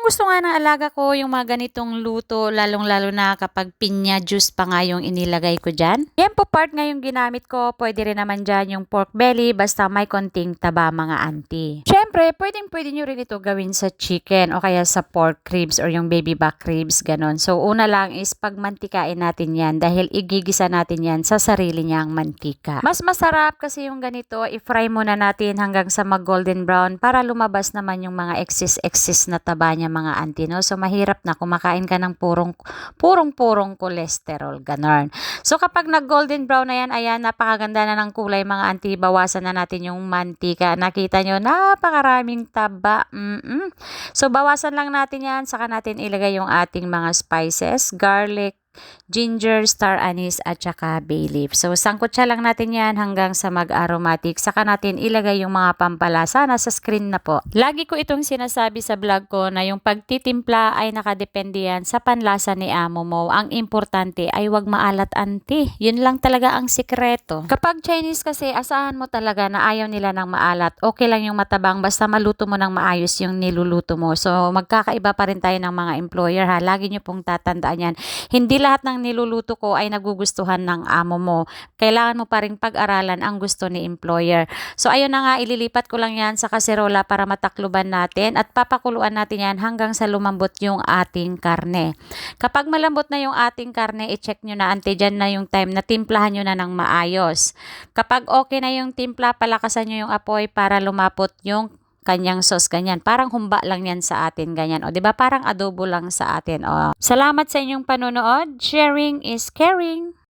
Gustong-gusto nga ng alaga ko yung mga ganitong luto, lalong-lalo na kapag pinya juice pa nga yung inilagay ko dyan. Yan po part nga yung ginamit ko. Pwede rin naman dyan yung pork belly, basta may konting taba mga auntie. Syempre, pwede nyo rin ito gawin sa chicken o kaya sa pork ribs or yung baby back ribs, ganon. So, una lang is pagmantikain natin yan dahil igigisa natin yan sa sarili niyang mantika. Mas masarap kasi yung ganito, i-fry muna natin hanggang sa mag-golden brown para lumabas naman yung mga excess na taba niya mga auntie, no? So, mahirap na kumakain ka ng purong cholesterol, ganon. So, kapag nag-golden brown na yan, ayan, napakaganda na ng kulay mga auntie, bawasan na natin yung mantika. Nakita nyo, napakaraming taba. So, bawasan lang natin yan, saka natin ilagay yung ating mga spices, garlic, ginger, star anise at saka bay leaf. So, sangkutsa lang natin yan hanggang sa mag-aromatic. Saka natin ilagay yung mga pampalasa. Nasa screen na po. Lagi ko itong sinasabi sa vlog ko na yung pagtitimpla ay nakadepende yan sa panlasa ni amo mo. Ang importante ay wag maalat auntie. Yun lang talaga ang sikreto. Kapag Chinese kasi, asahan mo talaga na ayaw nila ng maalat. Okay lang yung matabang basta maluto mo ng maayos yung niluluto mo. So, magkakaiba pa rin tayo ng mga employer ha. Lagi nyo pong tatandaan yan. Hindi lahat ng niluluto ko ay nagugustuhan ng amo mo. Kailangan mo pa ring pag-aralan ang gusto ni employer. So, ayun na nga, ililipat ko lang yan sa kaserola para matakluban natin at papakuluan natin yan hanggang sa lumambot yung ating karne. Kapag malambot na yung ating karne, i-check nyo na ante, dyan na yung time na timplahan nyo na ng maayos. Kapag okay na yung timpla, palakasan nyo yung apoy para lumapot yung kanyang sauce, ganyan. Parang humba lang yan sa atin, ganyan. O, di ba? Parang adobo lang sa atin. O, salamat sa inyong panonood. Sharing is caring.